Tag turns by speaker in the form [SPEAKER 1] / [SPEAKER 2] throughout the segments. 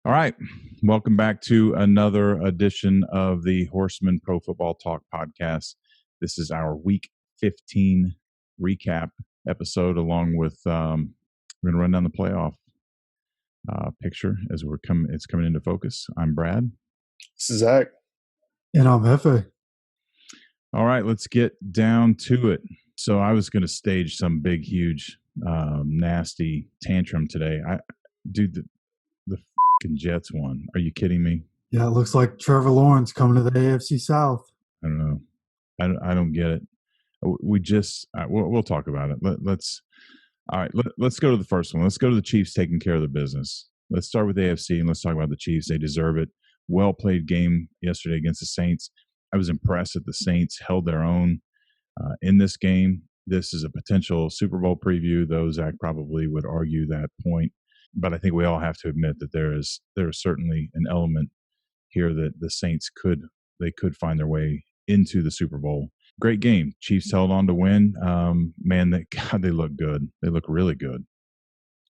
[SPEAKER 1] All right. Welcome back to another edition of the Horsemen Pro Football Talk podcast. This is our week 15 recap episode, along with we're going to run down the playoff picture as it's coming into focus. I'm Brad.
[SPEAKER 2] This is Zach.
[SPEAKER 3] And I'm Hefe.
[SPEAKER 1] All right, let's get down to it. So I was going to stage some big, huge, nasty tantrum today. The fucking Jets won. Are you kidding me?
[SPEAKER 3] Yeah, it looks like Trevor Lawrence coming to the AFC South.
[SPEAKER 1] I don't know. I don't get it. We'll talk about it. Let's go to the first one. Let's go to the Chiefs taking care of their business. Let's start with the AFC and let's talk about the Chiefs. They deserve it. Well played game yesterday against the Saints. I was impressed that the Saints held their own in this game. This is a potential Super Bowl preview, though Zach probably would argue that point. But I think we all have to admit that there is certainly an element here that the Saints could find their way into the Super Bowl. Great game. Chiefs held on to win. They look good. They look really good.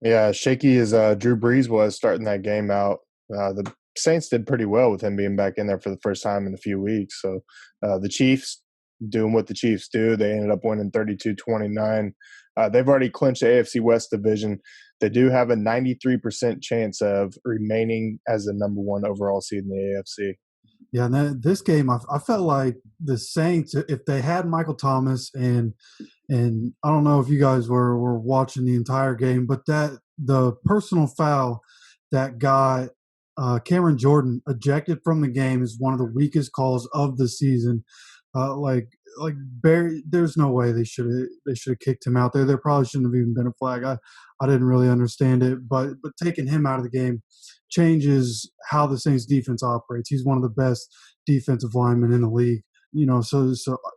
[SPEAKER 2] Yeah, shaky as Drew Brees was starting that game out. The Saints did pretty well with him being back in there for the first time in a few weeks. So the Chiefs doing what the Chiefs do. They ended up winning 32-29. They've already clinched the AFC West division. They do have a 93% chance of remaining as the number one overall seed in the AFC.
[SPEAKER 3] Yeah, and this game, I felt like the Saints, if they had Michael Thomas, and I don't know if you guys were watching the entire game, but the personal foul that got Cameron Jordan ejected from the game is one of the weakest calls of the season. There's no way they should have kicked him out there. There probably shouldn't have even been a flag. I didn't really understand it, but taking him out of the game changes how the Saints defense operates. He's one of the best defensive linemen in the league. So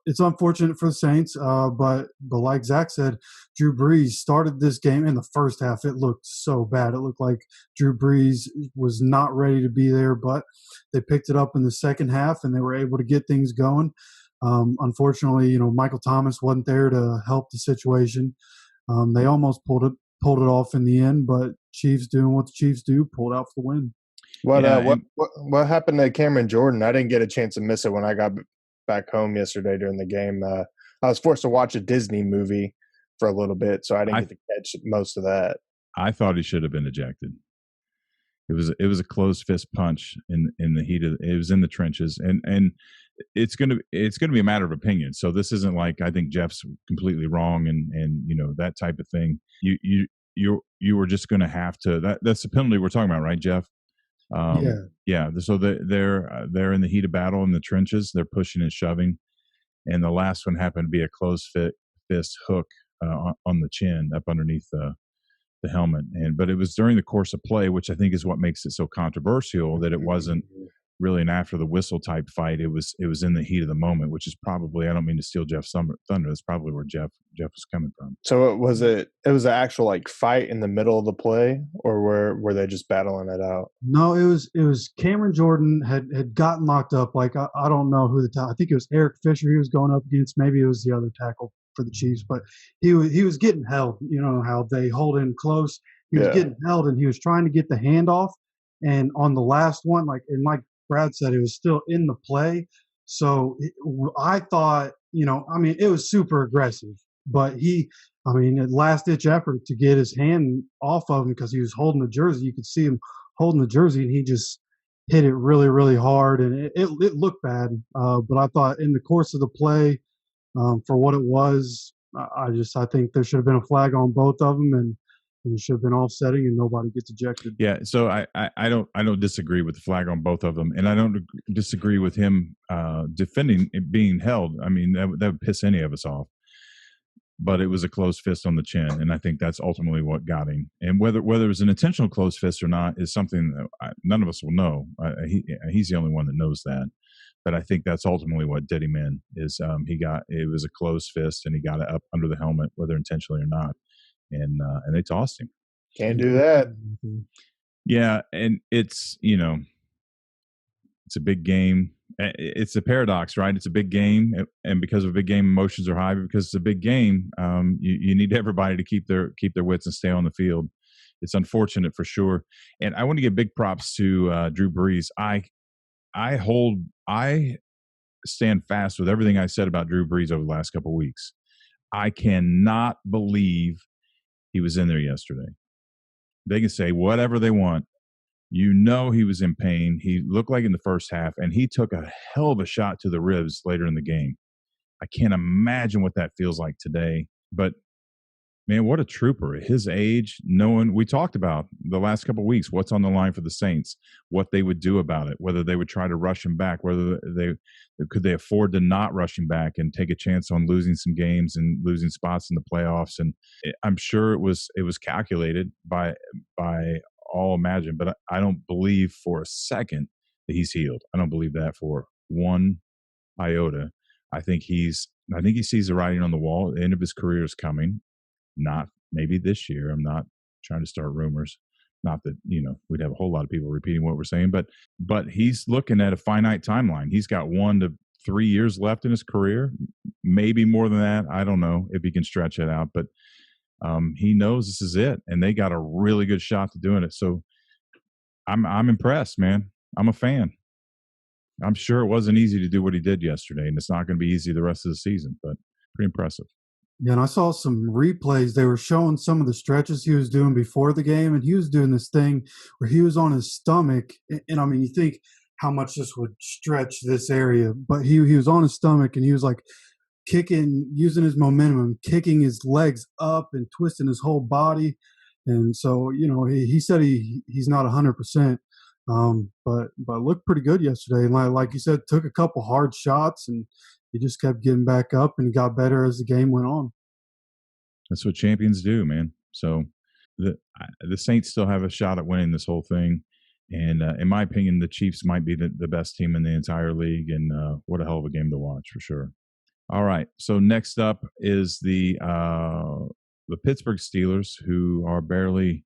[SPEAKER 3] it's unfortunate for the Saints, but like Zach said, Drew Brees started this game in the first half. It looked so bad. It looked like Drew Brees was not ready to be there, but they picked it up in the second half and they were able to get things going. Unfortunately, Michael Thomas wasn't there to help the situation. They almost pulled it off in the end, but Chiefs doing what the Chiefs do, pulled out for the win.
[SPEAKER 2] What happened to Cameron Jordan? I didn't get a chance to miss it when I got back home yesterday during the game. I was forced to watch a Disney movie for a little bit, so I didn't get to catch most of that.
[SPEAKER 1] I thought he should have been ejected. It was a closed fist punch in the heat of it. Was in the trenches, and it's gonna be a matter of opinion. So this isn't like I think Jeff's completely wrong and that type of thing. You were just going to have to. That's the penalty we're talking about, right, Jeff? Yeah. So they're in the heat of battle in the trenches. They're pushing and shoving, and the last one happened to be a closed fist hook on the chin up underneath the helmet. But it was during the course of play, which I think is what makes it so controversial, that it wasn't really an after the whistle type fight. It was in the heat of the moment, which is probably, I don't mean to steal Jeff's thunder. That's probably where Jeff was coming from.
[SPEAKER 2] So it was an actual fight in the middle of the play, or were they just battling it out?
[SPEAKER 3] No, it was Cameron Jordan had gotten locked up. I don't know who I think it was Eric Fisher he was going up against. Maybe it was the other tackle for the Chiefs, but he was getting held. You know how they hold in close. He was getting held, and he was trying to get the handoff. And on the last one, like Brad said, it was still in the play. So I thought, it was super aggressive, but last-ditch effort to get his hand off of him because he was holding the jersey. You could see him holding the jersey, and he just hit it really, really hard, and it looked bad. But I thought in the course of the play, for what it was, I think there should have been a flag on both of them, and it should have been offsetting, and nobody gets ejected.
[SPEAKER 1] Yeah, so I don't disagree with the flag on both of them, and I don't disagree with him defending it being held. I mean, that would piss any of us off. But it was a closed fist on the chin, and I think that's ultimately what got him. And whether it was an intentional closed fist or not is something that none of us will know. He's the only one that knows that. But I think that's ultimately what did him in. It was a closed fist, and he got it up under the helmet, whether intentionally or not. And they tossed him.
[SPEAKER 2] Can't do that.
[SPEAKER 1] Yeah, and it's a big game. It's a paradox, right? It's a big game, and because of a big game, emotions are high. But because it's a big game, you need everybody to keep their wits and stay on the field. it's unfortunate for sure. And I want to give big props to Drew Brees. I stand fast with everything I said about Drew Brees over the last couple of weeks. I cannot believe he was in there yesterday. They can say whatever they want. You know he was in pain. He looked like in the first half, and he took a hell of a shot to the ribs later in the game. I can't imagine what that feels like today. But man, what a trooper at his age. Knowing we talked about the last couple of weeks, what's on the line for the Saints, what they would do about it, whether they would try to rush him back, whether they could they afford to not rush him back and take a chance on losing some games and losing spots in the playoffs. And I'm sure it was calculated by all imagined, but I don't believe for a second that he's healed. I don't believe that for one iota. I think he sees the writing on the wall. The end of his career is coming. Not maybe this year. I'm not trying to start rumors. Not that, we'd have a whole lot of people repeating what we're saying, but he's looking at a finite timeline. He's got 1 to 3 years left in his career, maybe more than that. I don't know if he can stretch it out, but he knows this is it, and they got a really good shot to doing it. So I'm impressed, man. I'm a fan. I'm sure it wasn't easy to do what he did yesterday, and it's not going to be easy the rest of the season, but pretty impressive.
[SPEAKER 3] Yeah, and I saw some replays. They were showing some of the stretches he was doing before the game, and he was doing this thing where he was on his stomach. And I mean, you think how much this would stretch this area, but he was on his stomach, and he was like kicking, using his momentum, kicking his legs up and twisting his whole body. And so, he said he's not 100%, but looked pretty good yesterday. And like you said, took a couple hard shots, and he just kept getting back up, and he got better as the game went on.
[SPEAKER 1] That's what champions do, man. So the Saints still have a shot at winning this whole thing. And in my opinion, the Chiefs might be the best team in the entire league. And what a hell of a game to watch for sure. All right. So next up is the Pittsburgh Steelers, who are barely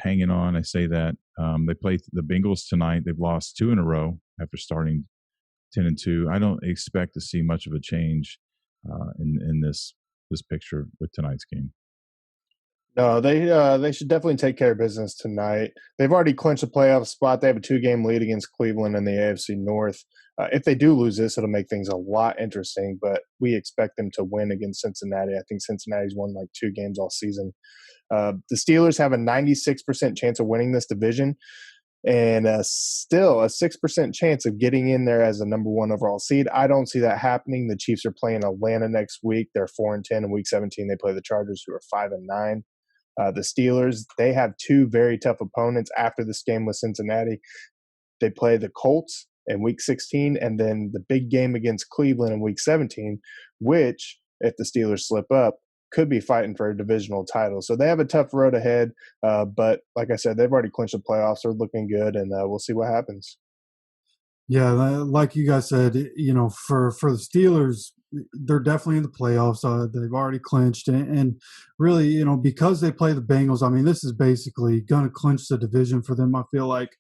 [SPEAKER 1] hanging on. I say that. They play the Bengals tonight. They've lost 2 in a row after starting 10-2. I don't expect to see much of a change in this picture with tonight's game.
[SPEAKER 2] No, they should definitely take care of business tonight. They've already clinched a playoff spot. They have a 2-game lead against Cleveland in the AFC North. If they do lose this, it'll make things a lot interesting, but we expect them to win against Cincinnati. I think Cincinnati's won like 2 games all season. The Steelers have a 96% chance of winning this division, and still a 6% chance of getting in there as a number 1 overall seed. I don't see that happening. The Chiefs are playing Atlanta next week. They're 4-10. In Week 17, they play the Chargers, who are 5-9. The Steelers, they have 2 very tough opponents after this game with Cincinnati. They play the Colts in Week 16, and then the big game against Cleveland in Week 17, which, if the Steelers slip up, could be fighting for a divisional title. So they have a tough road ahead. But like I said, they've already clinched the playoffs. They're looking good, and we'll see what happens.
[SPEAKER 3] Yeah, like you guys said, for the Steelers, they're definitely in the playoffs. They've already clinched, and really, because they play the Bengals, I mean, this is basically going to clinch the division for them. I feel like,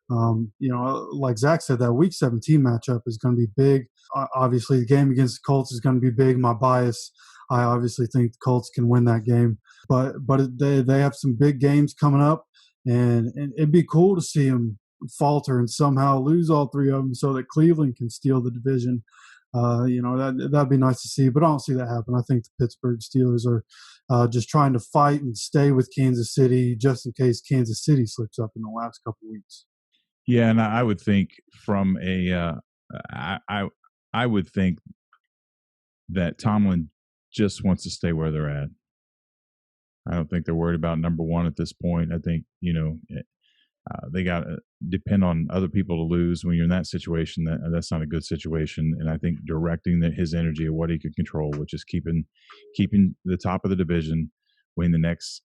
[SPEAKER 3] like Zach said, that Week 17 matchup is going to be big. Obviously, the game against the Colts is going to be big. My bias, I obviously think the Colts can win that game, but they have some big games coming up, and it'd be cool to see them falter and somehow lose all 3 of them so that Cleveland can steal the division. That'd be nice to see, but I don't see that happen. I think the Pittsburgh Steelers are just trying to fight and stay with Kansas City just in case Kansas City slips up in the last couple of weeks.
[SPEAKER 1] Yeah, and I would think from I would think that Tomlin just wants to stay where they're at. I don't think they're worried about number 1 at this point. I think, they got to depend on other people to lose. When you're in that situation, that's not a good situation. And I think directing his energy at what he could control, which is keeping the top of the division, winning the next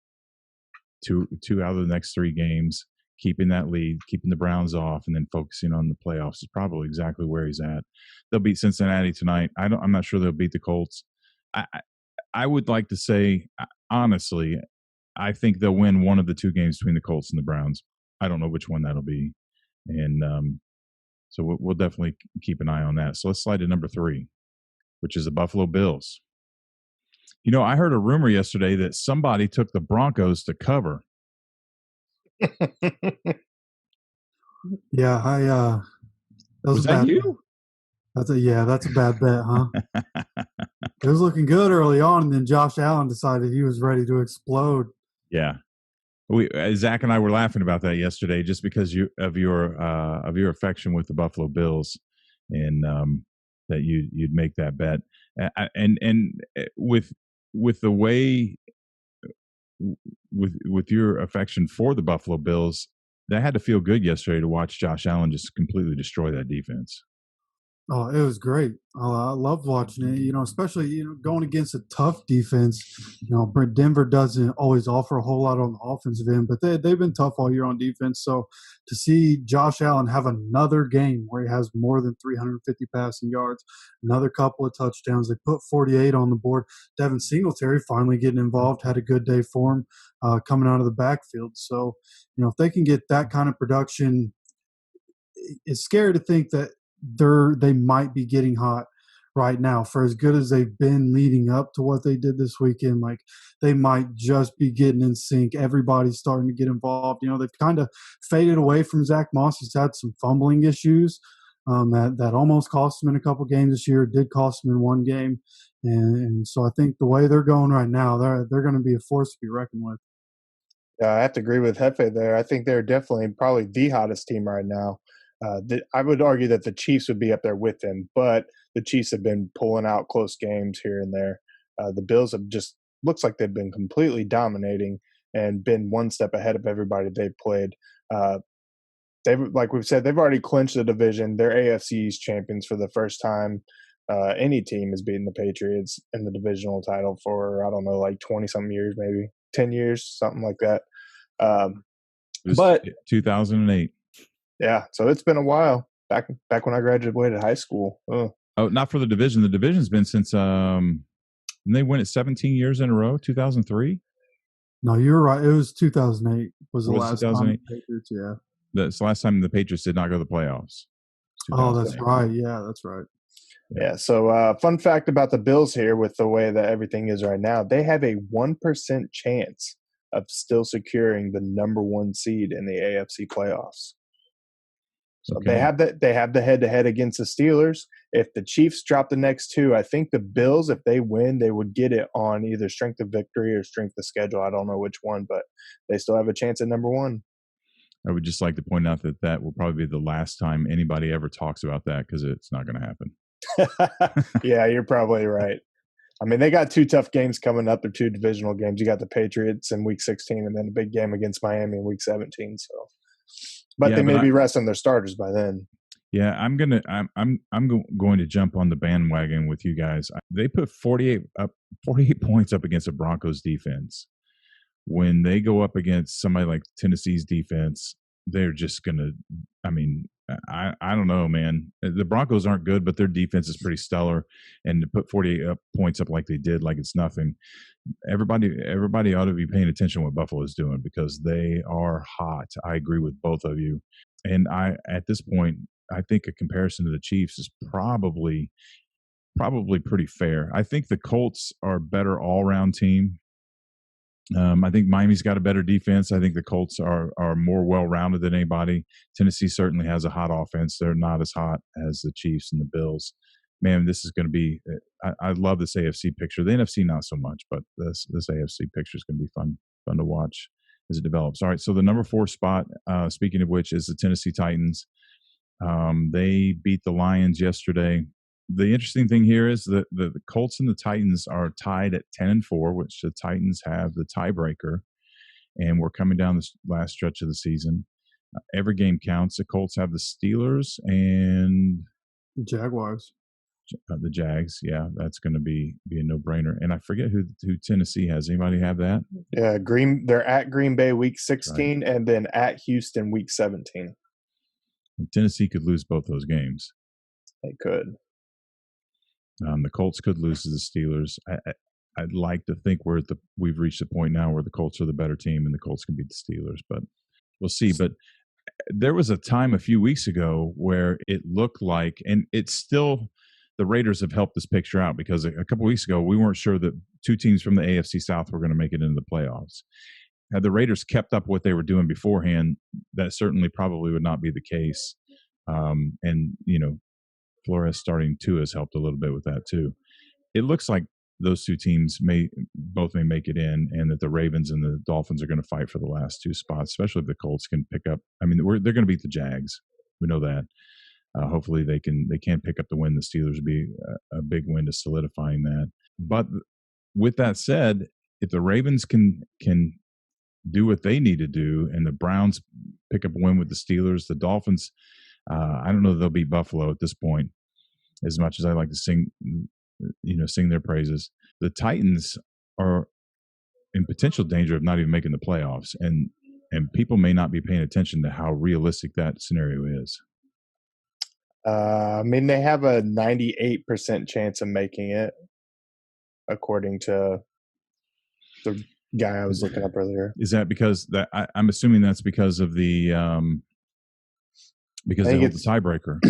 [SPEAKER 1] two out of the next 3 games, keeping that lead, keeping the Browns off, and then focusing on the playoffs is probably exactly where he's at. They'll beat Cincinnati tonight. I'm not sure they'll beat the Colts. I would like to say, honestly, I think they'll win one of the 2 games between the Colts and the Browns. I don't know which one that'll be. And so we'll definitely keep an eye on that. So let's slide to number 3, which is the Buffalo Bills. I heard a rumor yesterday that somebody took the Broncos to cover
[SPEAKER 3] Yeah, that was
[SPEAKER 1] Was
[SPEAKER 3] a
[SPEAKER 1] that
[SPEAKER 3] bad.
[SPEAKER 1] you?
[SPEAKER 3] That's a bad bet, huh? It was looking good early on, and then Josh Allen decided he was ready to explode.
[SPEAKER 1] Yeah. Zach and I were laughing about that yesterday, just because of your affection with the Buffalo Bills, and that you'd make that bet, and with the way with your affection for the Buffalo Bills, that had to feel good yesterday to watch Josh Allen just completely destroy that defense.
[SPEAKER 3] Oh, it was great. I loved watching it. Especially going against a tough defense. Denver doesn't always offer a whole lot on the offensive end, but they've been tough all year on defense. So to see Josh Allen have another game where he has more than 350 passing yards, another couple of touchdowns, they put 48 on the board. Devin Singletary finally getting involved, had a good day for him coming out of the backfield. So if they can get that kind of production, it's scary to think that they might be getting hot right now. For as good as they've been leading up to what they did this weekend, like they might just be getting in sync. Everybody's starting to get involved. They've kind of faded away from Zach Moss. He's had some fumbling issues that almost cost him in a couple games this year. It did cost him in one game, and so I think the way they're going right now, they're going to be a force to be reckoned with.
[SPEAKER 2] Yeah, I have to agree with Hefe there. I think they're definitely probably the hottest team right now. I would argue that the Chiefs would be up there with them, but the Chiefs have been pulling out close games here and there. The Bills have just looks like they've been completely dominating and been one step ahead of everybody they've played. Uh, they've, like we've said, they've already clinched the division. They're AFC East champions for the first time. Any team has beaten the Patriots in the divisional title for, I don't know, like 20 something years, maybe 10 years, something like that.
[SPEAKER 1] It was
[SPEAKER 2] But
[SPEAKER 1] 2008.
[SPEAKER 2] yeah, so it's been a while. Back when I graduated high school.
[SPEAKER 1] Oh, not for the division. The division's been since they win it 17 years in a row. 2003.
[SPEAKER 3] No, you're right. It was 2008 was the last
[SPEAKER 1] 2008?
[SPEAKER 3] time the Patriots, yeah.
[SPEAKER 1] That's the last time the Patriots did not go to the playoffs.
[SPEAKER 3] Oh, that's right. Yeah, that's right.
[SPEAKER 2] Yeah. So, fun fact about the Bills here, with the way that everything is right now, they have a 1% chance of still securing the number one seed in the AFC playoffs. So
[SPEAKER 1] Okay.
[SPEAKER 2] they have the head to head against the Steelers. If the Chiefs drop the next two, I think the Bills, if they win, they would get it on either strength of victory or strength of schedule. I don't know which one, but they still have a chance at number one.
[SPEAKER 1] I would just like to point out that will probably be the last time anybody ever talks about that, because it's not going to happen.
[SPEAKER 2] Yeah, you're probably right. I mean, they got two tough games coming up. They're two divisional games. You got the Patriots in Week 16, and then a big game against Miami in Week 17. So, but they may be resting their starters by then.
[SPEAKER 1] Yeah, I'm going to jump on the bandwagon with you guys. They put 48 points up against the Broncos defense. When they go up against somebody like Tennessee's defense, they're just going to, I don't know, man. The Broncos aren't good, but their defense is pretty stellar. And to put 48 points up like they did, like it's nothing, everybody ought to be paying attention to what Buffalo is doing, because they are hot. I agree with both of you. And at this point, I think a comparison to the Chiefs is probably pretty fair. I think the Colts are a better all-around team. I think Miami's got a better defense. I think the Colts are more well-rounded than anybody. Tennessee certainly has a hot offense. They're not as hot as the Chiefs and the Bills. Man, this is going to be I love this AFC picture. The NFC not so much, but this AFC picture is going to be fun to watch as it develops. All right, so the number 4 spot, speaking of which, is the Tennessee Titans. They beat the Lions yesterday. The interesting thing here is that the Colts and the Titans are tied at 10-4, which the Titans have the tiebreaker, and we're coming down this last stretch of the season. Every game counts. The Colts have the Steelers and
[SPEAKER 3] Jaguars.
[SPEAKER 1] The Jags. Yeah, that's going to be a no-brainer. And I forget who Tennessee has. Anybody have that?
[SPEAKER 2] Yeah, they're at Green Bay Week 16, right, and then at Houston Week 17.
[SPEAKER 1] And Tennessee could lose both those games.
[SPEAKER 2] They could.
[SPEAKER 1] The Colts could lose to the Steelers. I'd like to think we've reached a point now where the Colts are the better team and the Colts can beat the Steelers, but we'll see. But there was a time a few weeks ago where it looked like, and it's still, the Raiders have helped this picture out, because a couple weeks ago we weren't sure that two teams from the AFC South were going to make it into the playoffs. had the Raiders kept up what they were doing beforehand, that certainly probably would not be the case. And Flores starting two has helped a little bit with that too. It looks like those two teams may make it in, and that the Ravens and the Dolphins are going to fight for the last two spots, especially if the Colts can pick up. I mean, they're going to beat the Jags. We know that. Hopefully they can pick up the win. The Steelers would be a big win to solidifying that. But with that said, if the Ravens can do what they need to do, and the Browns pick up a win with the Steelers, the Dolphins, I don't know if they'll beat Buffalo at this point, as much as I like to sing their praises. The Titans are in potential danger of not even making the playoffs, and people may not be paying attention to how realistic that scenario is.
[SPEAKER 2] I mean, they have a 98% chance of making it, according to the guy I was looking up earlier.
[SPEAKER 1] Is that because that? I'm assuming that's because of the because they hold the tiebreaker.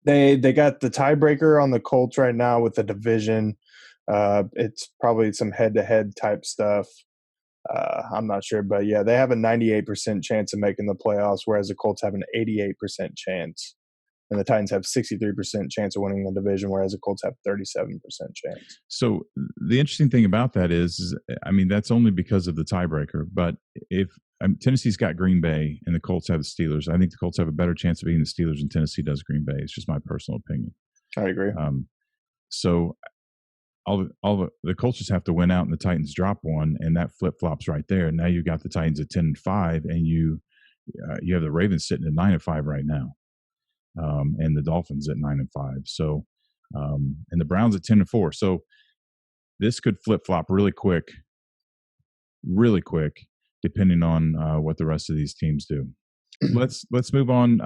[SPEAKER 2] They got the tiebreaker on the Colts right now with the division. It's probably some head-to-head type stuff. I'm not sure, but yeah, they have a 98% chance of making the playoffs, whereas the Colts have an 88% chance. And the Titans have 63% chance of winning the division, whereas the Colts have 37% chance.
[SPEAKER 1] So the interesting thing about that is, I mean, that's only because of the tiebreaker. But if Tennessee's got Green Bay and the Colts have the Steelers, I think the Colts have a better chance of beating the Steelers than Tennessee does Green Bay. It's just my personal opinion.
[SPEAKER 2] I agree.
[SPEAKER 1] So the Colts just have to win out, and the Titans drop one, and that flip flops right there. Now you've got the Titans at 10-5, and you have the Ravens sitting at 9-5 right now. And the Dolphins at 9-5. So, and the Browns at 10-4. So this could flip flop really quick, depending on what the rest of these teams do. Let's move on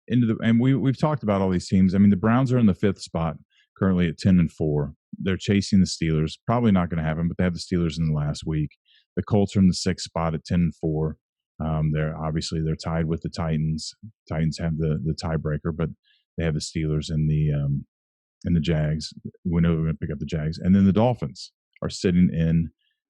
[SPEAKER 1] into the, and we've talked about all these teams. I mean, the Browns are in the 5th spot currently at 10-4. They're chasing the Steelers. Probably not going to happen, but they have the Steelers in the last week. The Colts are in the 6th spot at 10-4. They're tied with the Titans. Titans have the tiebreaker, but they have the Steelers and the Jags. We know they're going to pick up the Jags, and then the Dolphins are sitting in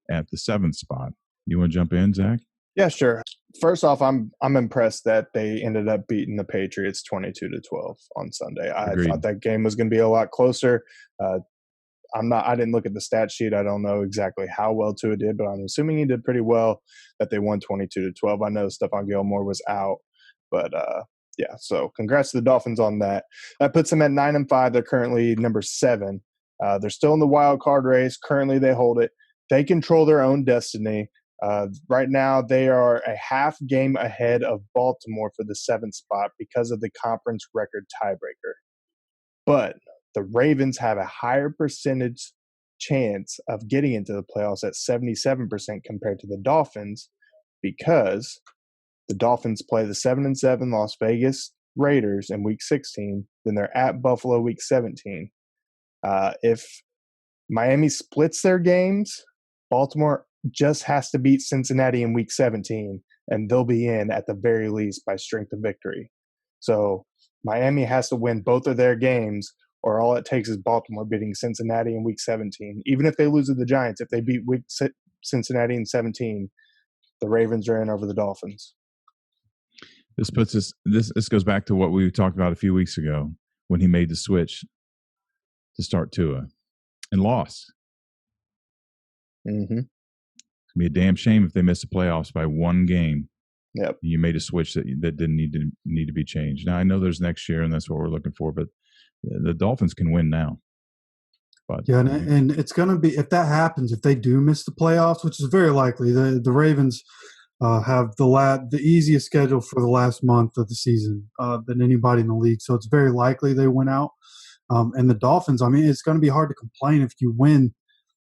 [SPEAKER 1] at the 7th spot. You want to jump in, Zach?
[SPEAKER 2] Yeah, sure. First off, I'm impressed that they ended up beating the Patriots 22-12 on Sunday. I thought that game was going to be a lot closer. I didn't look at the stat sheet. I don't know exactly how well Tua did, but I'm assuming he did pretty well, that they won 22-12. I know Stephon Gilmore was out, but yeah, so congrats to the Dolphins on that. That puts them at 9-5. They're currently number 7. They're still in the wild card race. Currently, they hold it. They control their own destiny. Right now, they are a half game ahead of Baltimore for the 7th spot because of the conference record tiebreaker. But the Ravens have a higher percentage chance of getting into the playoffs at 77% compared to the Dolphins, because the Dolphins play the 7-7 Las Vegas Raiders in Week 16. Then they're at Buffalo Week 17. If Miami splits their games, Baltimore just has to beat Cincinnati in Week 17, and they'll be in at the very least by strength of victory. So Miami has to win both of their games, or all it takes is Baltimore beating Cincinnati in Week 17. Even if they lose to the Giants, if they beat Cincinnati in 17, the Ravens are in over the Dolphins.
[SPEAKER 1] This puts us. This goes back to what we talked about a few weeks ago when he made the switch to start Tua and lost.
[SPEAKER 2] Mm-hmm.
[SPEAKER 1] It's gonna be a damn shame if they miss the playoffs by one game.
[SPEAKER 2] Yep.
[SPEAKER 1] You made a switch that didn't need to be changed. Now I know there's next year, and that's what we're looking for, but the Dolphins can win now. But
[SPEAKER 3] yeah, and it's going to be, if that happens, if they do miss the playoffs, which is very likely, the Ravens have the easiest schedule for the last month of the season than anybody in the league. So it's very likely they win out. And the Dolphins, I mean, it's going to be hard to complain if you win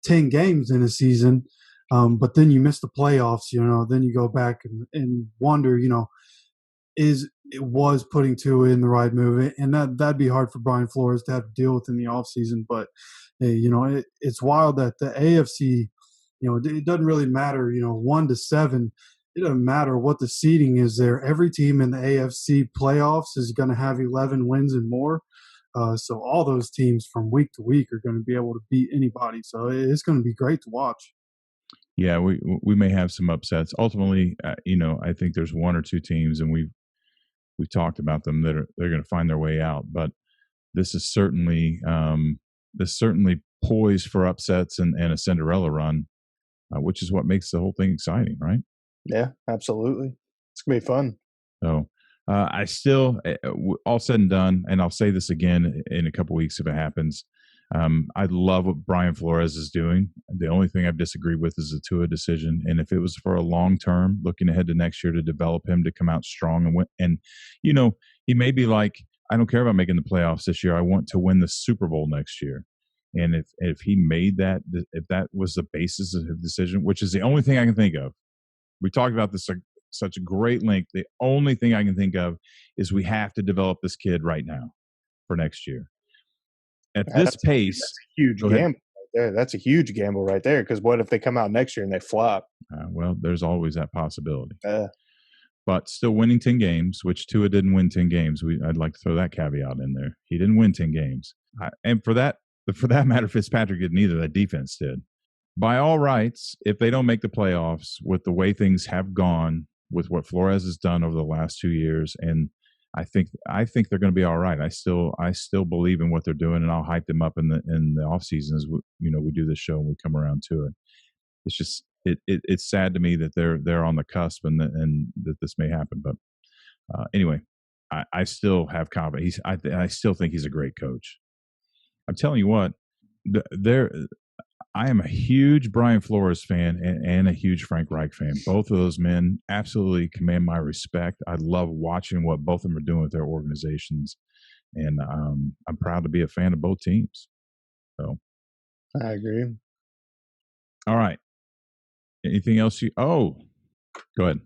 [SPEAKER 3] 10 games in a season, but then you miss the playoffs, then you go back and wonder, was putting Tua in the right move, and that'd be hard for Brian Flores to have to deal with in the offseason. But it's wild that the AFC, it doesn't really matter, 1 to 7. It doesn't matter what the seeding is there. Every team in the AFC playoffs is going to have 11 wins and more. So all those teams from week to week are going to be able to beat anybody. So it's going to be great to watch.
[SPEAKER 1] Yeah, we may have some upsets. Ultimately, I think there's one or two teams, and we talked about them they're going to find their way out. But this is certainly poised for upsets and a Cinderella run, which is what makes the whole thing exciting, right?
[SPEAKER 2] Yeah, absolutely. It's gonna be fun.
[SPEAKER 1] So I still, all said and done, and I'll say this again in a couple weeks if it happens. I love what Brian Flores is doing. The only thing I've disagreed with is the Tua decision. And if it was for a long term, looking ahead to next year to develop him to come out strong and win, and he may be like, I don't care about making the playoffs this year. I want to win the Super Bowl next year. And if he made that, if that was the basis of his decision, which is the only thing I can think of, we talked about this such a great length. The only thing I can think of is we have to develop this kid right now for next year. At this pace,
[SPEAKER 2] that's a huge gamble right there. That's a huge gamble right there. Because what if they come out next year and they flop?
[SPEAKER 1] Well, there's always that possibility.
[SPEAKER 2] Uh,
[SPEAKER 1] But still winning 10 games, which Tua didn't win 10 games. I'd like to throw that caveat in there. He didn't win 10 games. And for that matter, Fitzpatrick didn't either. That defense did. By all rights, if they don't make the playoffs with the way things have gone, with what Flores has done over the last 2 years, and I think they're going to be all right. I still believe in what they're doing, and I'll hype them up in the off season as we do this show and we come around to it. It's just it's sad to me that they're on the cusp and that this may happen. But anyway, I still have confidence. I still think he's a great coach. I'm telling you what, I am a huge Brian Flores fan and a huge Frank Reich fan. Both of those men absolutely command my respect. I love watching what both of them are doing with their organizations, and I'm proud to be a fan of both teams. So,
[SPEAKER 2] I agree.
[SPEAKER 1] All right. Anything else go ahead.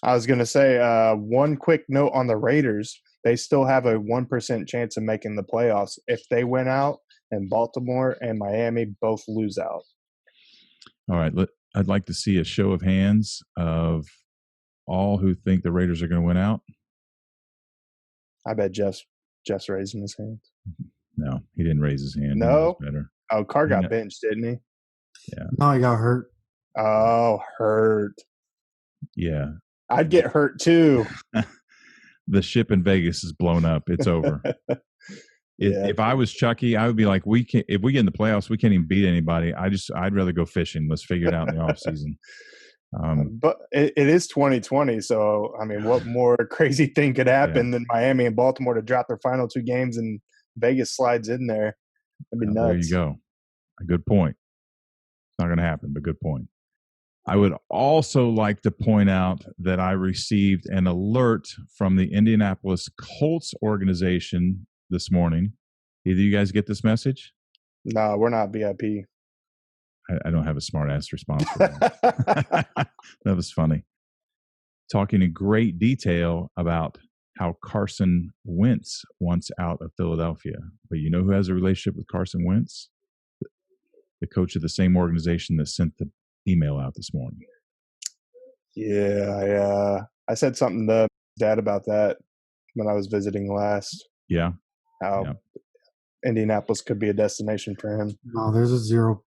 [SPEAKER 2] I was going to say one quick note on the Raiders. They still have a 1% chance of making the playoffs if they win out and Baltimore and Miami both lose out.
[SPEAKER 1] All right. I'd like to see a show of hands of all who think the Raiders are going to win out.
[SPEAKER 2] I bet Jeff's raising his hand.
[SPEAKER 1] No, he didn't raise his hand.
[SPEAKER 2] No?
[SPEAKER 1] Better.
[SPEAKER 2] Oh, Carr got benched, didn't he?
[SPEAKER 1] Yeah.
[SPEAKER 3] No, he got hurt.
[SPEAKER 2] Oh, hurt.
[SPEAKER 1] Yeah.
[SPEAKER 2] I'd get hurt too.
[SPEAKER 1] The ship in Vegas is blown up. It's over. If I was Chucky, I would be like, if we get in the playoffs, we can't even beat anybody. I'd rather go fishing. Let's figure it out in the off season.
[SPEAKER 2] But it is 2020, so I mean, what more crazy thing could happen than Miami and Baltimore to drop their final two games and Vegas slides in there? That'd be nuts.
[SPEAKER 1] There you go. A good point. It's not going to happen, but good point. I would also like to point out that I received an alert from the Indianapolis Colts organization this morning. Either you guys get this message?
[SPEAKER 2] No, we're not VIP.
[SPEAKER 1] I don't have a smart ass response for that. That was funny. Talking in great detail about how Carson Wentz wants out of Philadelphia. But you know who has a relationship with Carson Wentz? The coach of the same organization that sent the email out this morning.
[SPEAKER 2] Yeah, I said something to Dad about that when I was visiting last.
[SPEAKER 1] Yeah.
[SPEAKER 2] How Indianapolis could be a destination for him.
[SPEAKER 3] No, there's a 0%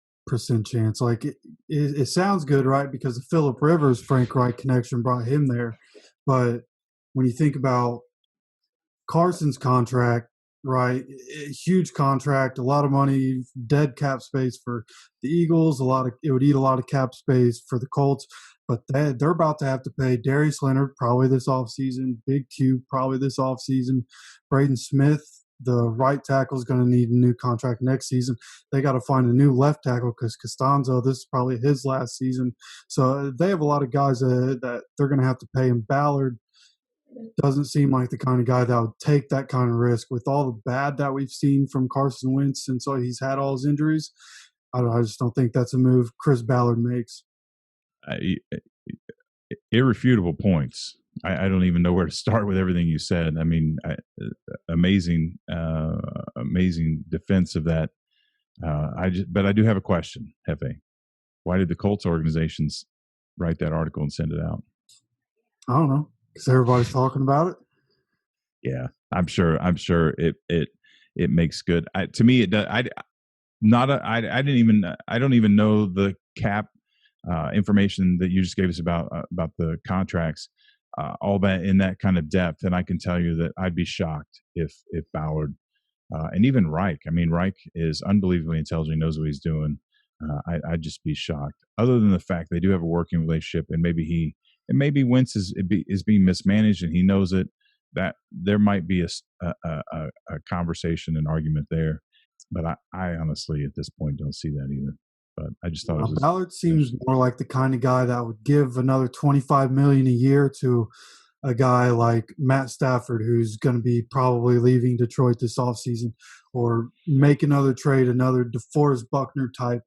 [SPEAKER 3] chance. Like it sounds good, right? Because the Phillip Rivers Frank Reich connection brought him there. But when you think about Carson's contract, right? A huge contract, a lot of money, dead cap space for the Eagles. It would eat a lot of cap space for the Colts. But they're about to have to pay Darius Leonard probably this offseason, Big Q probably this offseason, Braden Smith, the right tackle, is going to need a new contract next season. They got to find a new left tackle because Costanzo, this is probably his last season. So they have a lot of guys that they're going to have to pay. And Ballard doesn't seem like the kind of guy that would take that kind of risk with all the bad that we've seen from Carson Wentz since he's had all his injuries. I just don't think that's a move Chris Ballard makes.
[SPEAKER 1] Irrefutable points. I don't even know where to start with everything you said. I mean, amazing defense of that. But I do have a question, Hefe. Why did the Colts organizations write that article and send it out?
[SPEAKER 3] I don't know, because everybody's talking about it.
[SPEAKER 1] Yeah, I'm sure it makes good. To me, it does. I don't even know the cap information that you just gave us about the contracts, all that in that kind of depth, and I can tell you that I'd be shocked if Ballard and even Reich. I mean, Reich is unbelievably intelligent, knows what he's doing. I'd just be shocked. Other than the fact they do have a working relationship, and maybe Wentz is being mismanaged, and he knows it. That there might be a conversation, an argument there, but I honestly at this point don't see that either. But I just thought it was
[SPEAKER 3] Ballard seems more like the kind of guy that would give another $25 million a year to a guy like Matt Stafford, who's going to be probably leaving Detroit this offseason, or make another trade, another DeForest Buckner type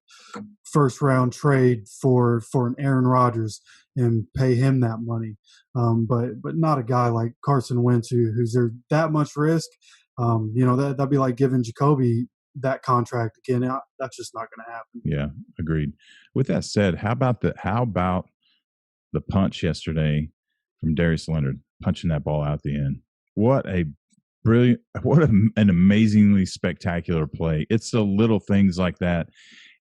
[SPEAKER 3] first round trade for an Aaron Rodgers and pay him that money. But not a guy like Carson Wentz who's there that much risk. That'd be like giving Jacoby that contract again. That's just not going to happen.
[SPEAKER 1] Yeah, agreed. With that said, how about the punch yesterday from Darius Leonard, punching that ball out the end? What an amazingly spectacular play. It's the little things like that.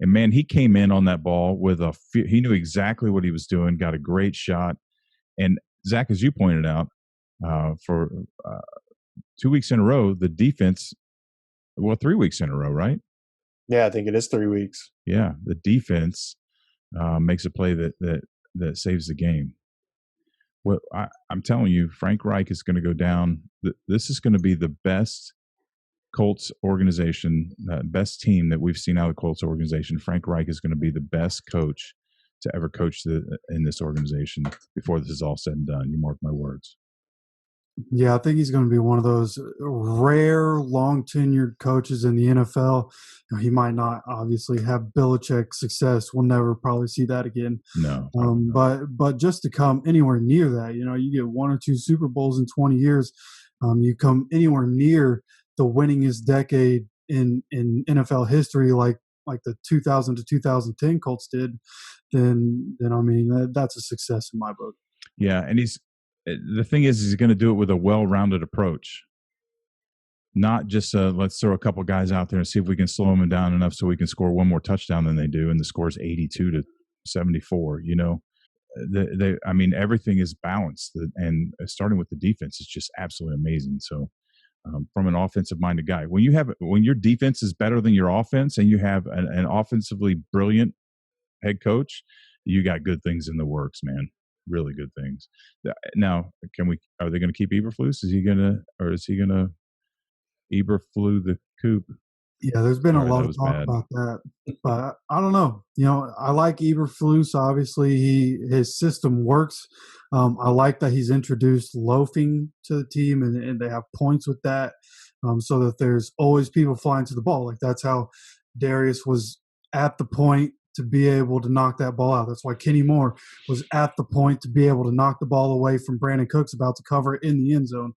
[SPEAKER 1] And man, he came in on that ball with he knew exactly what he was doing, got a great shot. And Zach, as you pointed out, for 2 weeks in a row, the defense, 3 weeks in a row, right?
[SPEAKER 2] Yeah, I think it is 3 weeks.
[SPEAKER 1] Yeah, the defense makes a play that saves the game. Well, I'm telling you, Frank Reich is going to go down. This is going to be the best Colts organization, best team that we've seen out of the Colts organization. Frank Reich is going to be the best coach to ever coach in this organization before this is all said and done. You mark my words.
[SPEAKER 3] Yeah, I think he's going to be one of those rare, long-tenured coaches in the NFL. He might not obviously have Belichick's success. We'll never probably see that again.
[SPEAKER 1] No.
[SPEAKER 3] But just to come anywhere near that, you get 1 or 2 Super Bowls in 20 years. You come anywhere near the winningest decade in NFL history, like the 2000 to 2010 Colts did, then I mean that's a success in my book.
[SPEAKER 1] Yeah, and the thing is he's going to do it with a well-rounded approach, not just let's throw a couple guys out there and see if we can slow them down enough so we can score one more touchdown than they do, and the score is 82 to 74. I mean, everything is balanced, and starting with the defense is just absolutely amazing. So, from an offensive-minded guy, when your defense is better than your offense, and you have an offensively brilliant head coach, you got good things in the works, man. Really good things. Now, are they going to keep Eberflus? Is he going to Eberflu the coop?
[SPEAKER 3] Yeah, there's been a lot of talk about that, but I don't know. I like Eberflus. Obviously, his system works. I like that he's introduced loafing to the team, and they have points with that, so that there's always people flying to the ball. Like that's how Darius was at the point to be able to knock that ball out. That's why Kenny Moore was at the point to be able to knock the ball away from Brandon Cooks about to cover it in the end zone.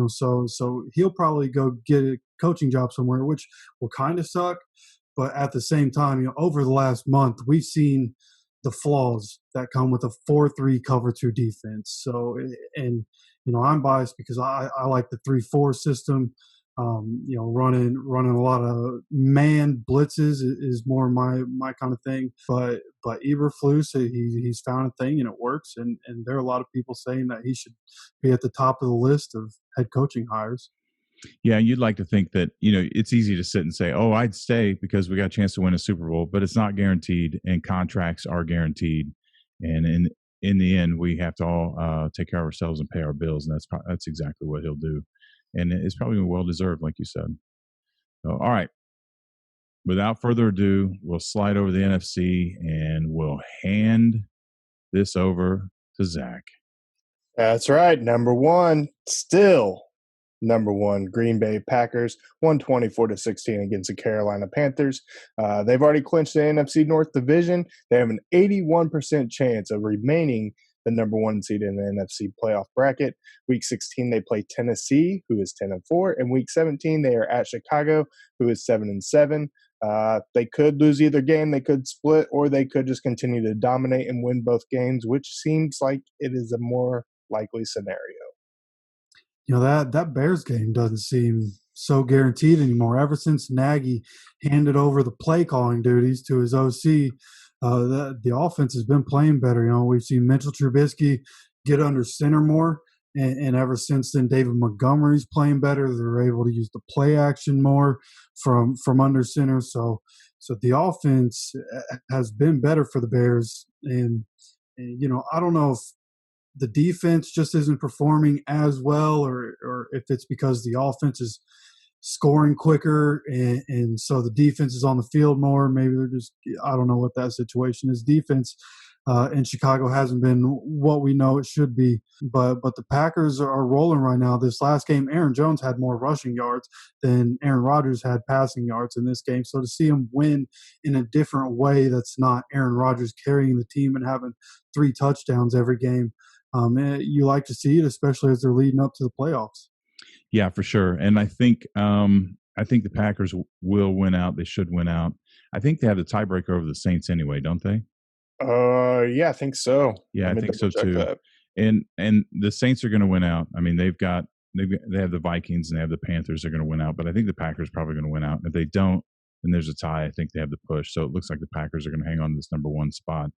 [SPEAKER 3] So he'll probably go get a coaching job somewhere, which will kind of suck. But at the same time, over the last month, we've seen the flaws that come with a 4-3 cover 2 defense. So, and I'm biased because I like the 3-4 system. Running a lot of man blitzes is more my kind of thing. But Eberflus, he's found a thing and it works. And there are a lot of people saying that he should be at the top of the list of head coaching hires.
[SPEAKER 1] Yeah, you'd like to think that it's easy to sit and say, "Oh, I'd stay because we got a chance to win a Super Bowl," but it's not guaranteed, and contracts are guaranteed. And in the end, we have to all take care of ourselves and pay our bills, and that's exactly what he'll do. And it's probably well deserved, like you said. So, all right. Without further ado, we'll slide over the NFC and we'll hand this over to Zach.
[SPEAKER 2] That's right. Number one, Green Bay Packers, 124-16 against the Carolina Panthers. They've already clinched the NFC North Division. They have an 81% chance of remaining the number 1 seed in the NFC playoff bracket. Week 16, they play Tennessee, who is 10-4, and Week 17, they are at Chicago, who is 7-7. They could lose either game, they could split, or they could just continue to dominate and win both games, which seems like it is a more likely scenario.
[SPEAKER 3] That Bears game doesn't seem so guaranteed anymore. Ever since Nagy handed over the play calling duties to his OC, the offense has been playing better. We've seen Mitchell Trubisky get under center more, and ever since then, David Montgomery's playing better. They're able to use the play action more from under center. So the offense has been better for the Bears, and I don't know if the defense just isn't performing as well, or if it's because the offense is scoring quicker, and so the defense is on the field more. Maybe they're just, I don't know what that situation is. Defense in Chicago hasn't been what we know it should be, but the Packers are rolling right now. This last game, Aaron Jones had more rushing yards than Aaron Rodgers had passing yards in this game. So to see him win in a different way, that's not Aaron Rodgers carrying the team and having 3 touchdowns every game. You like to see it, especially as they're leading up to the playoffs.
[SPEAKER 1] Yeah, for sure. And I think the Packers will win out. They should win out. I think they have the tiebreaker over the Saints anyway, don't they?
[SPEAKER 2] Yeah, I think so.
[SPEAKER 1] Yeah,
[SPEAKER 2] Let
[SPEAKER 1] I
[SPEAKER 2] me
[SPEAKER 1] think so
[SPEAKER 2] double check
[SPEAKER 1] too.
[SPEAKER 2] that.
[SPEAKER 1] And the Saints are going to win out. I mean, they have the Vikings and they have the Panthers. They're going to win out, but I think the Packers are probably going to win out. If they don't, then there's a tie. I think they have the push. So it looks like the Packers are going to hang on to this number 1 spot.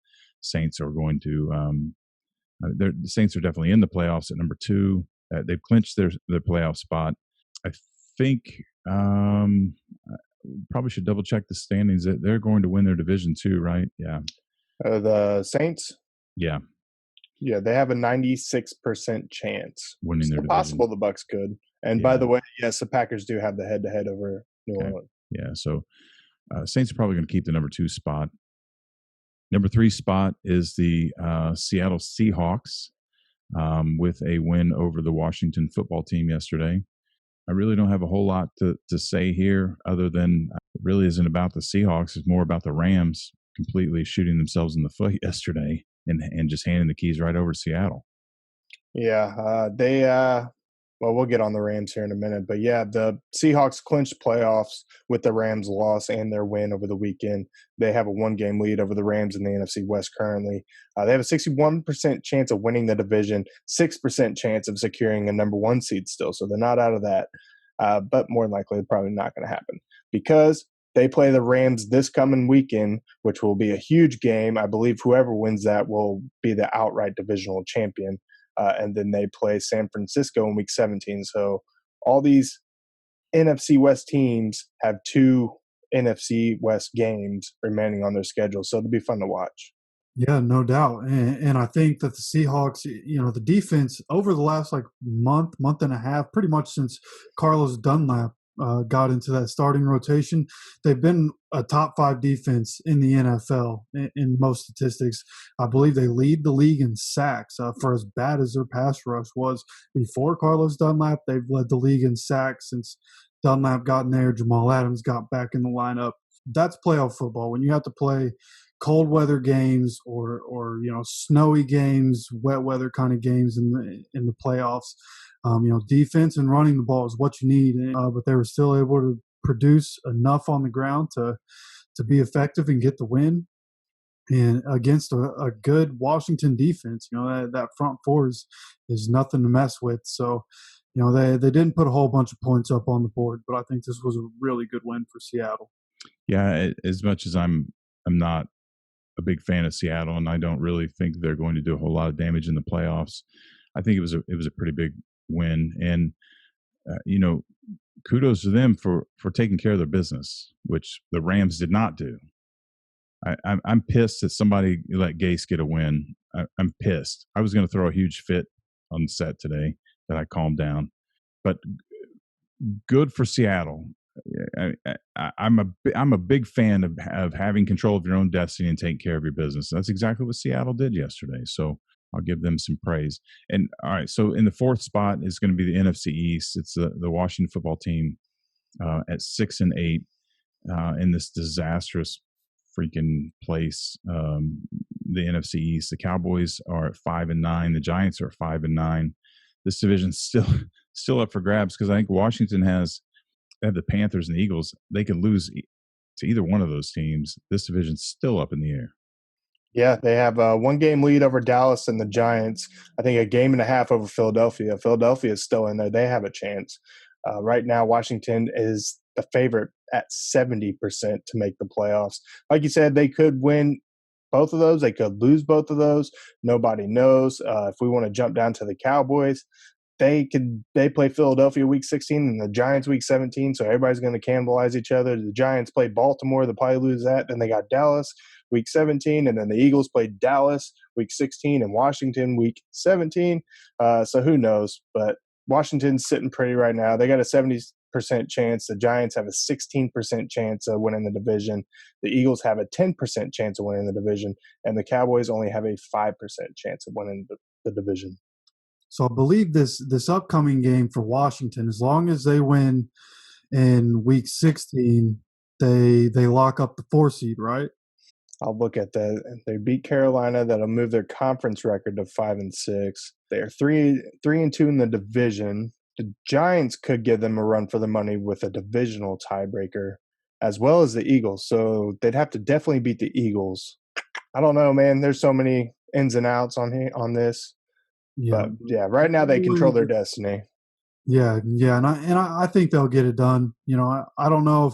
[SPEAKER 1] Saints are going to. The Saints are definitely in the playoffs at number 2. They've clinched their playoff spot. I think probably should double check the standings. They're going to win their division too, right? Yeah.
[SPEAKER 2] The Saints?
[SPEAKER 1] Yeah.
[SPEAKER 2] Yeah, they have a 96% chance.
[SPEAKER 1] Winning their
[SPEAKER 2] Still
[SPEAKER 1] division.
[SPEAKER 2] possible the Bucks could. And by the way, yes, the Packers do have the head-to-head over New Orleans.
[SPEAKER 1] Yeah, so Saints are probably going to keep the number 2 spot. Number 3 spot is the Seattle Seahawks with a win over the Washington football team yesterday. I really don't have a whole lot to say here other than it really isn't about the Seahawks. It's more about the Rams completely shooting themselves in the foot yesterday and just handing the keys right over to Seattle.
[SPEAKER 2] Yeah, well, we'll get on the Rams here in a minute. But yeah, the Seahawks clinched playoffs with the Rams' loss and their win over the weekend. They have a 1-game lead over the Rams in the NFC West currently. They have a 61% chance of winning the division, 6% chance of securing a number 1 seed still. So they're not out of that. But more than likely, probably not going to happen because they play the Rams this coming weekend, which will be a huge game. I believe whoever wins that will be the outright divisional champion. And then they play San Francisco in Week 17. So all these NFC West teams have 2 NFC West games remaining on their schedule. So it'll be fun to watch.
[SPEAKER 3] Yeah, no doubt. And I think that the Seahawks, the defense over the last month and a half, pretty much since Carlos Dunlap got into that starting rotation, they've been a top 5 defense in the NFL in most statistics. I believe they lead the league in sacks. For as bad as their pass rush was before Carlos Dunlap, they've led the league in sacks since Dunlap got in there. Jamal Adams got back in the lineup. That's playoff football. When you have to play cold weather games or snowy games, wet weather kind of games in the playoffs. Defense and running the ball is what you need, but they were still able to produce enough on the ground to be effective and get the win. And against a good Washington defense, that front 4 is nothing to mess with. So, they didn't put a whole bunch of points up on the board, but I think this was a really good win for Seattle.
[SPEAKER 1] Yeah, as much as I'm not a big fan of Seattle, and I don't really think they're going to do a whole lot of damage in the playoffs. I think it was a pretty big win, and kudos to them for taking care of their business, which the Rams did not do. I'm pissed that somebody let Gase get a win. I'm pissed. I was going to throw a huge fit on the set today that I calmed down, but good for Seattle. I'm a big fan of having control of your own destiny and taking care of your business. That's exactly what Seattle did yesterday. So I'll give them some praise. And all right, so in the 4th spot is going to be the NFC East. It's the Washington football team at 6-8 in this disastrous freaking place. The NFC East. The Cowboys are at 5-9. The Giants are at 5-9. This division's still up for grabs because I think Washington have the Panthers and the Eagles. They could lose to either one of those teams. This division's still up in the air.
[SPEAKER 2] Yeah, they have a 1-game lead over Dallas and the Giants. I think a game and a half over Philadelphia. Philadelphia is still in there. They have a chance. Right now, Washington is the favorite at 70% to make the playoffs. Like you said, they could win both of those. They could lose both of those. Nobody knows. If we want to jump down to the Cowboys, they play Philadelphia week 16 and the Giants week 17, so everybody's going to cannibalize each other. The Giants play Baltimore, they'll probably lose that. Then they got Dallas week 17, and then the Eagles played Dallas week 16 and Washington week 17. So who knows? But Washington's sitting pretty right now. They got a 70% chance. The Giants have a 16% chance of winning the division. The Eagles have a 10% chance of winning the division, and the Cowboys only have a 5% chance of winning the division.
[SPEAKER 3] So I believe this upcoming game for Washington, as long as they win in week 16, they lock up the 4 seed, right?
[SPEAKER 2] I'll look at that. They beat Carolina. That'll move their conference record to 5-6. They are 3-2 in the division. The Giants could give them a run for the money with a divisional tiebreaker, as well as the Eagles. So they'd have to definitely beat the Eagles. I don't know, man. There's so many ins and outs on this.
[SPEAKER 3] Yeah.
[SPEAKER 2] But yeah, right now they control their destiny.
[SPEAKER 3] Yeah, and I think they'll get it done. You know, I don't know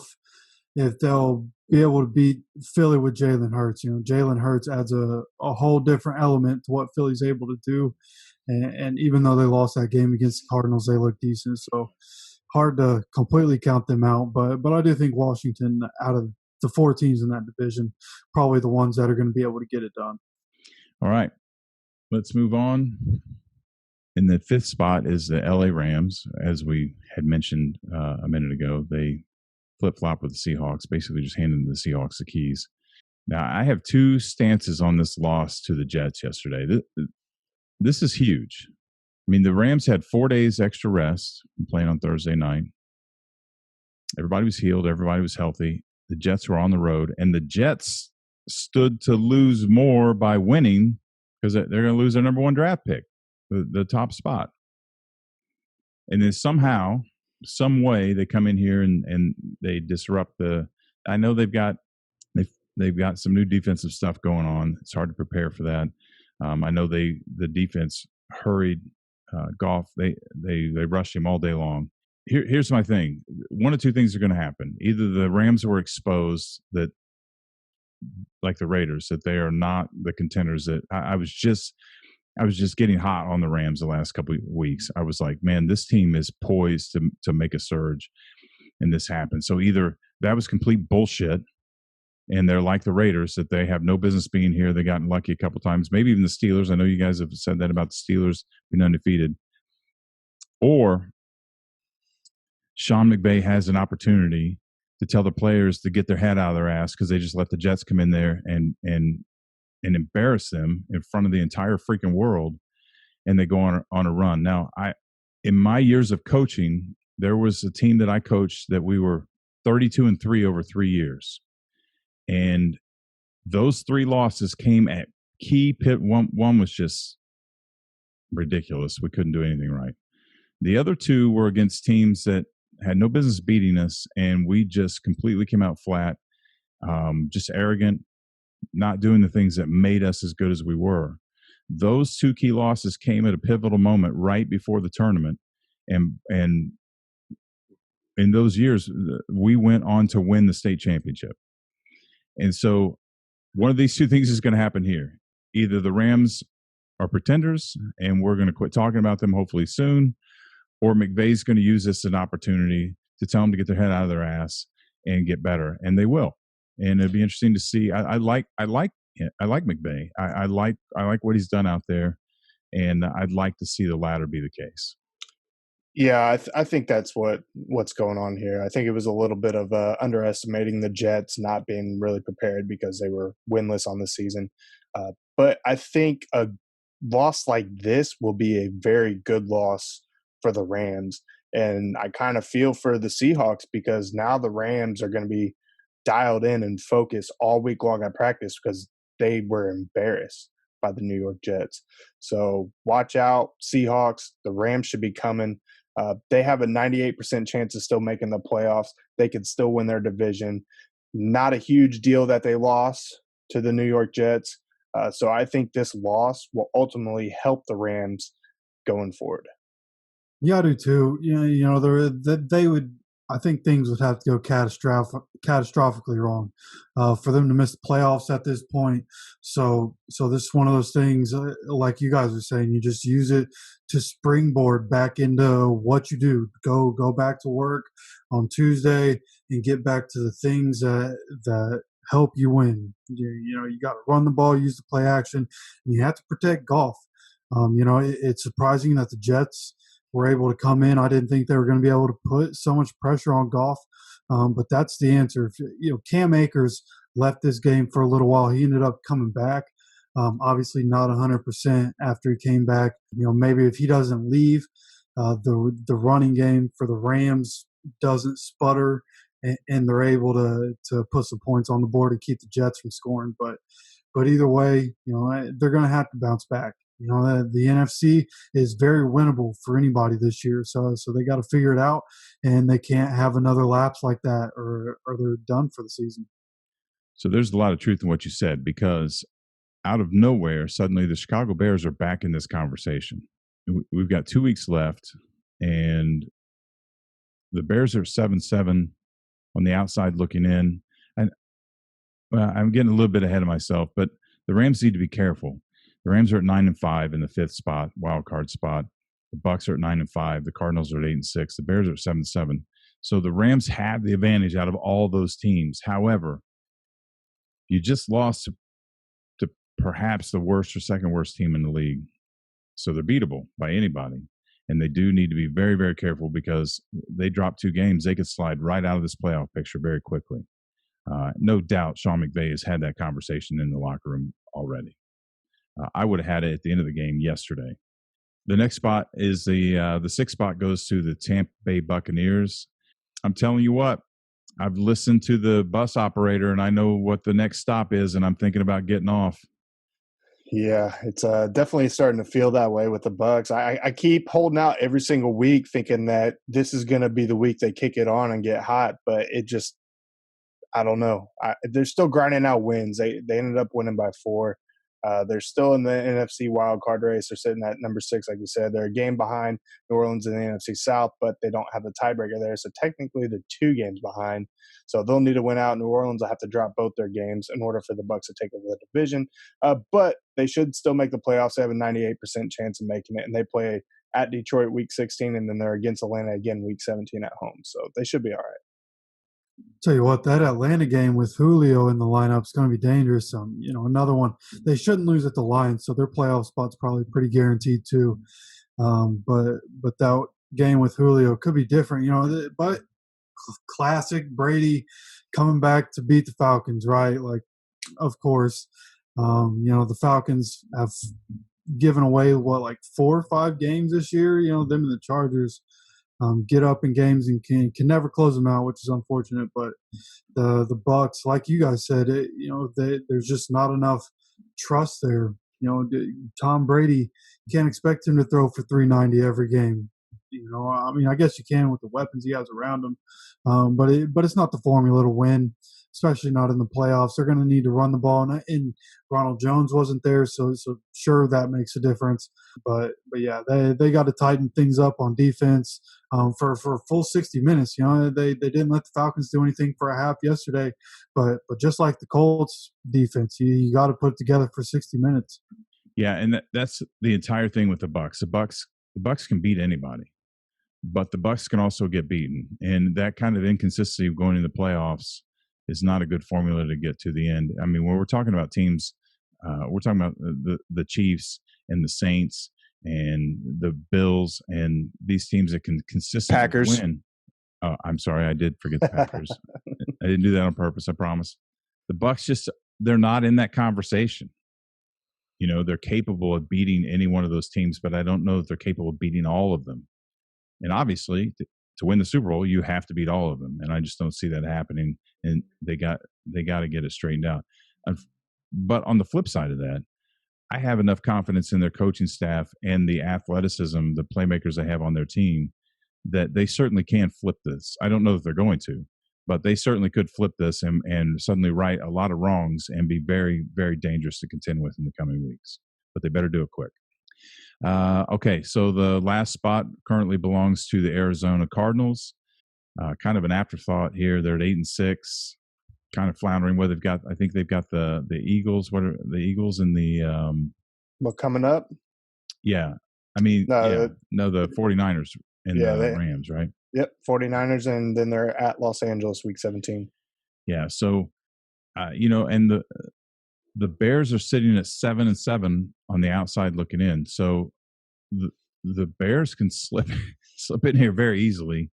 [SPEAKER 3] if they'll be able to beat Philly with Jalen Hurts. You know, Jalen Hurts adds a whole different element to what Philly's able to do. And even though they lost that game against the Cardinals, they look decent. So hard to completely count them out. But I do think Washington, out of the 4 teams in that division, probably the ones that are going to be able to get it done.
[SPEAKER 1] All right. Let's move on. In the 5th spot is the LA Rams. As we had mentioned a minute ago, they flip-flop with the Seahawks, basically just handing the Seahawks the keys. Now, I have 2 stances on this loss to the Jets yesterday. This is huge. I mean, the Rams had 4 days extra rest playing on Thursday night. Everybody was healed. Everybody was healthy. The Jets were on the road, and the Jets stood to lose more by winning because they're going to lose their number 1 draft pick, the top spot. And then somehow, some way, they come in here and they disrupt I know they've got some new defensive stuff going on. It's hard to prepare for that. I know the defense hurried Goff. They rushed him all day long. Here's my thing. 1 of 2 things are going to happen. Either the Rams were exposed that, like the Raiders, that they are not the contenders that I was just getting hot on the Rams the last couple of weeks. I was like, man, this team is poised to make a surge, and this happened. So either that was complete bullshit, and they're like the Raiders, that they have no business being here. They gotten lucky a couple times. Maybe even the Steelers. I know you guys have said that about the Steelers being undefeated. Or Sean McVay has an opportunity to tell the players to get their head out of their ass because they just let the Jets come in there and embarrass them in front of the entire freaking world, and they go on a run. Now, in my years of coaching, there was a team that I coached that we were 32-3 over 3 years. And those 3 losses came at key pit. One was just ridiculous. We couldn't do anything right. The other 2 were against teams that had no business beating us, and we just completely came out flat, just arrogant, not doing the things that made us as good as we were. Those 2 key losses came at a pivotal moment right before the tournament. And in those years, we went on to win the state championship. And so one of these 2 things is going to happen here. Either the Rams are pretenders and we're going to quit talking about them hopefully soon, or McVay's going to use this as an opportunity to tell them to get their head out of their ass and get better. And they will. And it'd be interesting to see. I like McVay. I like what he's done out there, and I'd like to see the latter be the case.
[SPEAKER 2] Yeah, I think that's what's going on here. I think it was a little bit of underestimating the Jets, not being really prepared because they were winless on the season. But I think a loss like this will be a very good loss for the Rams. And I kind of feel for the Seahawks because now the Rams are going to be dialed in and focused all week long at practice because they were embarrassed by the New York Jets. So watch out, Seahawks. The Rams should be coming. They have a 98% chance of still making the playoffs. They could still win their division. Not a huge deal that they lost to the New York Jets. So I think this loss will ultimately help the Rams going forward.
[SPEAKER 3] Yeah, I do too. You know, they would. I think things would have to go catastrophically wrong for them to miss the playoffs at this point. So this is one of those things, like you guys were saying, you just use it to springboard back into what you do. Go back to work on Tuesday and get back to the things that help you win. You got to run the ball, use the play action, and you have to protect golf. It's surprising that the Jets were able to come in. I didn't think they were going to be able to put so much pressure on golf, but that's the answer. Cam Akers left this game for a little while. He ended up coming back. Obviously not 100% after he came back. Maybe if he doesn't leave, the running game for the Rams doesn't sputter, and they're able to put some points on the board and keep the Jets from scoring. But either way, they're going to have to bounce back. The NFC is very winnable for anybody this year. So they got to figure it out, and they can't have another lapse like that or they're done for the season.
[SPEAKER 1] So there's a lot of truth in what you said, because out of nowhere, suddenly the Chicago Bears are back in this conversation. We've got 2 weeks left, and the Bears are 7-7 on the outside looking in. And I'm getting a little bit ahead of myself, but the Rams need to be careful. The Rams are at 9-5 in the 5th spot, wild card spot. The Bucs are at 9-5. The Cardinals are at 8-6. The Bears are at 7-7. So the Rams have the advantage out of all those teams. However, you just lost to perhaps the worst or second worst team in the league. So they're beatable by anybody. And they do need to be very, very careful, because they drop 2 games, they could slide right out of this playoff picture very quickly. No doubt Sean McVay has had that conversation in the locker room already. I would have had it at the end of the game yesterday. The next spot is the 6th spot goes to the Tampa Bay Buccaneers. I'm telling you what, I've listened to the bus operator, and I know what the next stop is, and I'm thinking about getting off.
[SPEAKER 2] Yeah, it's definitely starting to feel that way with the Bucs. I keep holding out every single week, thinking that this is going to be the week they kick it on and get hot, but it just, I don't know. They're still grinding out wins. They ended up winning by 4. They're still in the NFC wild card race. They're sitting at number 6, like you said. They're a game behind New Orleans in the NFC South, but they don't have the tiebreaker there. So technically, they're 2 games behind. So they'll need to win out. New Orleans will have to drop both their games in order for the Bucs to take over the division. But they should still make the playoffs. They have a 98% chance of making it, and they play at Detroit week 16, and then they're against Atlanta again week 17 at home. So they should be all right.
[SPEAKER 3] Tell you what, that Atlanta game with Julio in the lineup is going to be dangerous. Another one. They shouldn't lose at the Lions, so their playoff spot's probably pretty guaranteed too. But that game with Julio could be different. But classic Brady coming back to beat the Falcons, right? Like, of course, the Falcons have given away like 4 or 5 games this year. Them and the Chargers. Get up in games and can never close them out, which is unfortunate. But the Bucs, like you guys said, there's just not enough trust there. Tom Brady, you can't expect him to throw for 390 every game. I guess you can with the weapons he has around him, but it's not the formula to win, especially not in the playoffs. They're going to need to run the ball, and Ronald Jones wasn't there, so sure that makes a difference. But yeah, they got to tighten things up on defense for a full 60 minutes. They didn't let the Falcons do anything for a half yesterday, but just like the Colts defense, you got to put it together for 60 minutes.
[SPEAKER 1] Yeah, and that's the entire thing with the Bucs. The Bucs can beat anybody, but the Bucs can also get beaten, and that kind of inconsistency of going into the playoffs is not a good formula to get to the end. I mean, when we're talking about teams, we're talking about the Chiefs and the Saints and the Bills and these teams that can consistently
[SPEAKER 2] Packers.
[SPEAKER 1] win. I'm sorry, I did forget the Packers. I didn't do that on purpose, I promise. The Bucs they're not in that conversation. They're capable of beating any one of those teams, but I don't know that they're capable of beating all of them. And obviously, to win the Super Bowl, you have to beat all of them, and I just don't see that happening. And they got to get it straightened out. But on the flip side of that, I have enough confidence in their coaching staff and the athleticism, the playmakers they have on their team, that they certainly can flip this. I don't know if they're going to, but they certainly could flip this and suddenly right a lot of wrongs and be very, very dangerous to contend with in the coming weeks. But they better do it quick. Okay, so the last spot currently belongs to the Arizona Cardinals. kind of an afterthought here. They're at 8-6, kind of floundering. What they've got, I think they've got the Eagles. What are the Eagles and the
[SPEAKER 2] What coming up?
[SPEAKER 1] Yeah, I mean,
[SPEAKER 2] No,
[SPEAKER 1] the 49ers and the Rams, right?
[SPEAKER 2] Yep, 49ers, and then they're at Los Angeles week 17.
[SPEAKER 1] Yeah, so and the Bears are sitting at 7-7 on the outside looking in. So the Bears can slip in here very easily.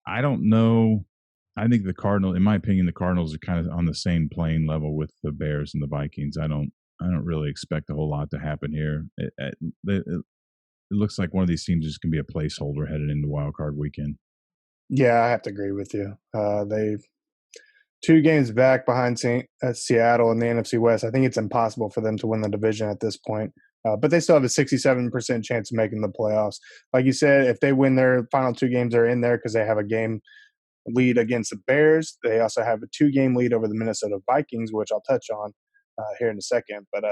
[SPEAKER 1] I don't know. I think in my opinion, the Cardinals are kind of on the same playing level with the Bears and the Vikings. I don't really expect a whole lot to happen here. It looks like one of these teams is going to be a placeholder headed into Wild Card weekend.
[SPEAKER 2] Yeah, I have to agree with you. They've 2 games back behind Seattle in the NFC West. I think it's impossible for them to win the division at this point. But they still have a 67% chance of making the playoffs. Like you said, if they win their final 2 games, they're in there because they have a game lead against the Bears. They also have a 2-game lead over the Minnesota Vikings, which I'll touch on here in a second. But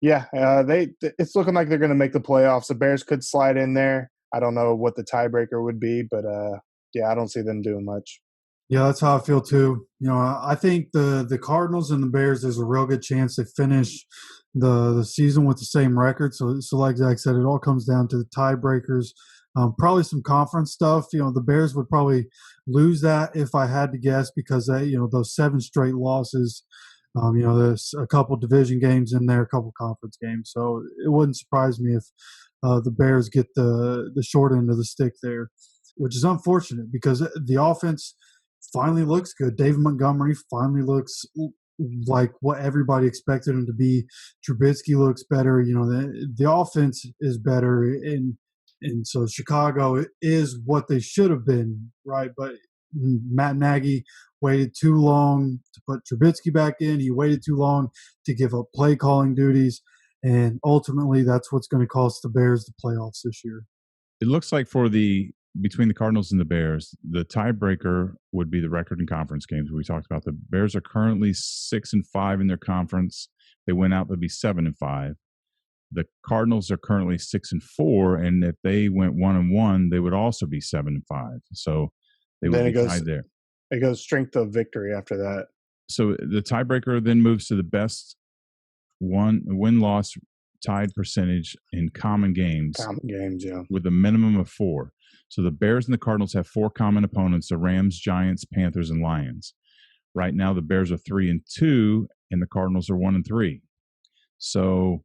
[SPEAKER 2] it's looking like they're going to make the playoffs. The Bears could slide in there. I don't know what the tiebreaker would be, but I don't see them doing much.
[SPEAKER 3] Yeah, that's how I feel too. I think the Cardinals and the Bears, there's a real good chance they finish the season with the same record. So like Zach said, it all comes down to the tiebreakers. Probably some conference stuff. The Bears would probably lose that if I had to guess because those 7 straight losses. There's a couple division games in there, a couple conference games. So it wouldn't surprise me if the Bears get the short end of the stick there, which is unfortunate because the offense finally looks good. David Montgomery finally looks like what everybody expected him to be. Trubisky looks better. The offense is better, and so Chicago is what they should have been, right? But Matt Nagy waited too long to put Trubisky back in. He waited too long to give up play calling duties, and ultimately that's what's going to cost the Bears the playoffs this year.
[SPEAKER 1] It looks like between the Cardinals and the Bears, the tiebreaker would be the record in conference games. We talked about the Bears are currently 6-5 in their conference. They went out, they'll be 7-5. The Cardinals are currently 6-4, and if they went 1-1, they would also be 7-5. So they would be tied there.
[SPEAKER 2] It goes strength of victory after that.
[SPEAKER 1] So the tiebreaker then moves to the best win-loss tied percentage in common games.
[SPEAKER 2] Common games, yeah.
[SPEAKER 1] With a minimum of 4. So the Bears and the Cardinals have 4 common opponents: the Rams, Giants, Panthers, and Lions. Right now, the Bears are 3-2, and the Cardinals are 1-3. So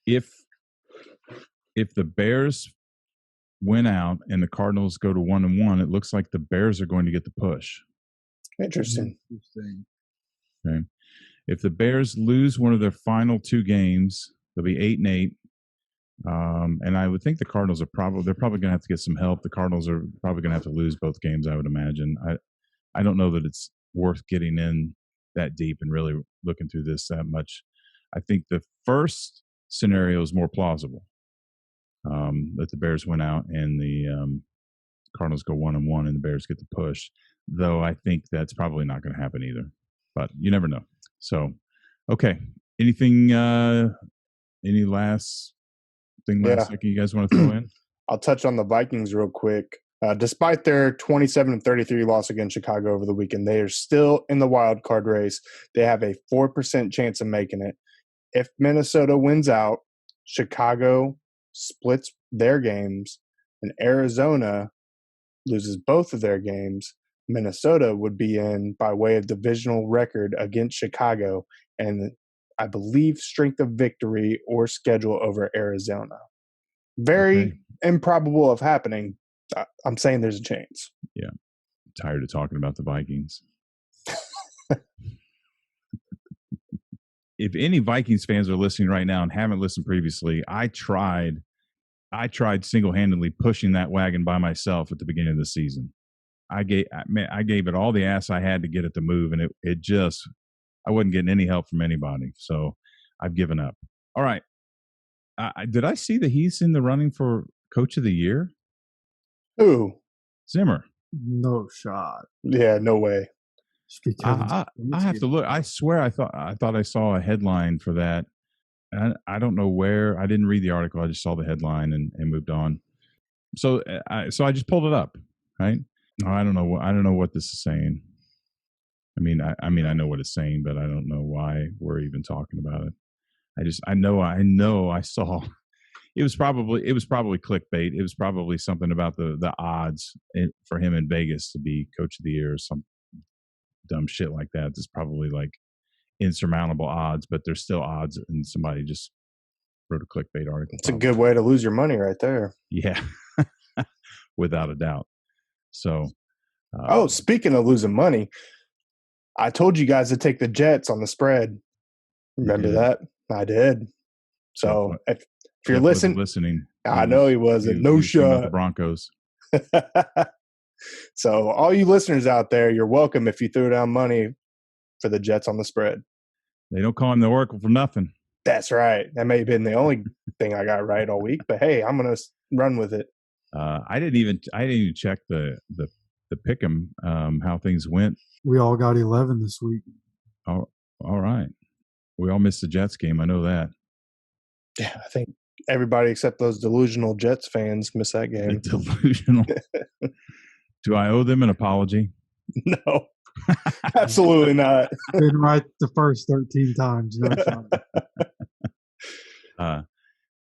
[SPEAKER 1] if the Bears win out and the Cardinals go to 1-1, it looks like the Bears are going to get the push.
[SPEAKER 2] Interesting.
[SPEAKER 1] Okay. If the Bears lose one of their final 2 games, they'll be 8-8. And I would think the Cardinals they're probably going to have to get some help. The Cardinals are probably going to have to lose both games, I would imagine. I don't know that it's worth getting in that deep and really looking through this that much. I think the first scenario is more plausible, that the Bears win out and the Cardinals go 1-1 and the Bears get the push, though I think that's probably not going to happen either, but you never know. So, okay. Anything, any last thing you guys want to throw in?
[SPEAKER 2] I'll touch on the Vikings real quick. Despite their 27-33 loss against Chicago over the weekend, they are still in the wild card race. They have a 4% chance of making it. If Minnesota wins out, Chicago splits their games, and Arizona loses both of their games, Minnesota would be in by way of divisional record against Chicago, and I believe strength of victory or schedule over Arizona. Very improbable of happening. I'm saying there's a chance.
[SPEAKER 1] Yeah. I'm tired of talking about the Vikings. If any Vikings fans are listening right now and haven't listened previously, I tried single-handedly pushing that wagon by myself at the beginning of the season. I gave it all the ass I had to get it to move, and it just I wasn't getting any help from anybody. So I've given up. All right. Did I see that he's in the running for Coach of the Year?
[SPEAKER 2] Who?
[SPEAKER 1] Zimmer.
[SPEAKER 3] No shot.
[SPEAKER 2] Yeah, no way.
[SPEAKER 1] I have to look. I swear I thought I saw a headline for that. And I don't know where. I didn't read the article. I just saw the headline and moved on. So I just pulled it up, right? I don't know. I don't know what this is saying. I mean, I know what it's saying, but I don't know why we're even talking about it. I know I saw it was probably clickbait. It was probably something about the odds for him in Vegas to be coach of the year or some dumb shit like that. It's probably like insurmountable odds, but there's still odds, and somebody just wrote a clickbait article.
[SPEAKER 2] It's a good way to lose your money right there.
[SPEAKER 1] Yeah, without a doubt. So,
[SPEAKER 2] speaking of losing money, I told you guys to take the Jets on the spread. Remember that? I did. So if you're
[SPEAKER 1] listening,
[SPEAKER 2] I know he wasn't. No shot.
[SPEAKER 1] The Broncos.
[SPEAKER 2] So all you listeners out there, you're welcome if you threw down money for the Jets on the spread.
[SPEAKER 1] They don't call him the Oracle for nothing.
[SPEAKER 2] That's right. That may have been the only thing I got right all week, but hey, I'm gonna run with it.
[SPEAKER 1] I didn't even check the pick'em how things went.
[SPEAKER 3] We all got 11 this week.
[SPEAKER 1] All right. We all missed the Jets game. I know that.
[SPEAKER 2] Yeah, I think everybody except those delusional Jets fans missed that game.
[SPEAKER 1] Delusional. Do I owe them an apology?
[SPEAKER 2] No, absolutely not.
[SPEAKER 3] Been right the first 13 times. No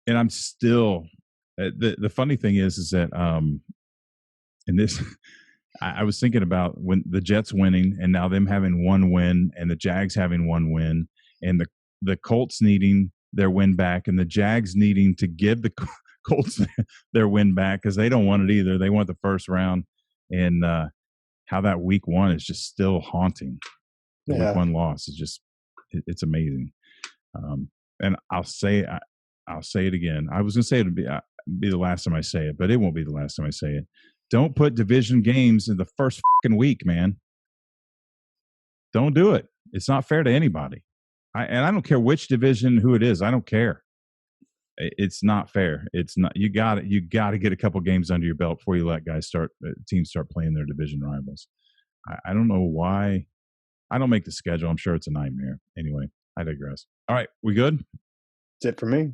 [SPEAKER 1] and I'm still the funny thing is that in this I was thinking about when the Jets winning and now them having one win and the Jags having one win and the Colts needing their win back and the Jags needing to give the Colts their win back because they don't want it either. They want the first round, and how that week one is just still haunting. The week one loss is just it's amazing. And I'll say it again. I was going to say it'd be the last time I say it, but it won't be the last time I say it. Don't put division games in the first fucking week, man. Don't do it. It's not fair to anybody. And I don't care which division, who it is. I don't care. It's not fair. It's not. You got to get a couple games under your belt before you let teams start playing their division rivals. I don't know why. I don't make the schedule. I'm sure it's a nightmare. Anyway, I digress. All right, we good?
[SPEAKER 2] That's it for me.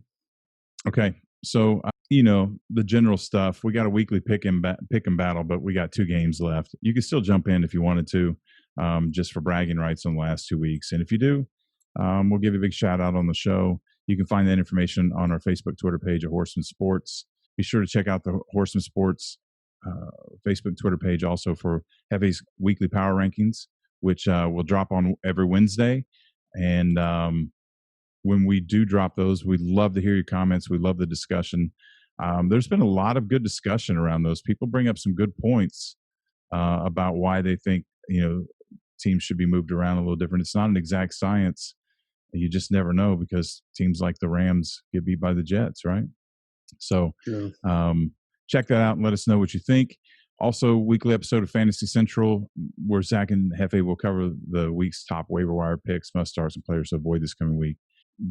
[SPEAKER 1] Okay, so the general stuff. We got a weekly pick and battle, but we got 2 games left. You can still jump in if you wanted to, just for bragging rights on the last 2 weeks. And if you do, we'll give you a big shout out on the show. You can find that information on our Facebook, Twitter page of Horsemen Sports. Be sure to check out the Horsemen Sports Facebook, Twitter page also for Heavy's weekly power rankings, which will drop on every Wednesday. And when we do drop those, we'd love to hear your comments. We love the discussion. There's been a lot of good discussion around those. People bring up some good points about why they think teams should be moved around a little different. It's not an exact science. You just never know because teams like the Rams get beat by the Jets, right? So check that out and let us know what you think. Also, weekly episode of Fantasy Central where Zach and Hefe will cover the week's top waiver wire picks, must-starts, and players to avoid this coming week.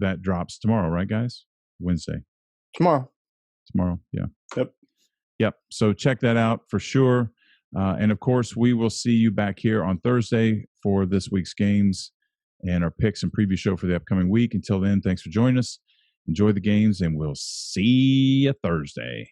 [SPEAKER 1] That drops tomorrow, right, guys? Wednesday.
[SPEAKER 2] Tomorrow, yeah.
[SPEAKER 1] Yep. So check that out for sure. And, of course, we will see you back here on Thursday for this week's games and our picks and preview show for the upcoming week. Until then, thanks for joining us. Enjoy the games, and we'll see you Thursday.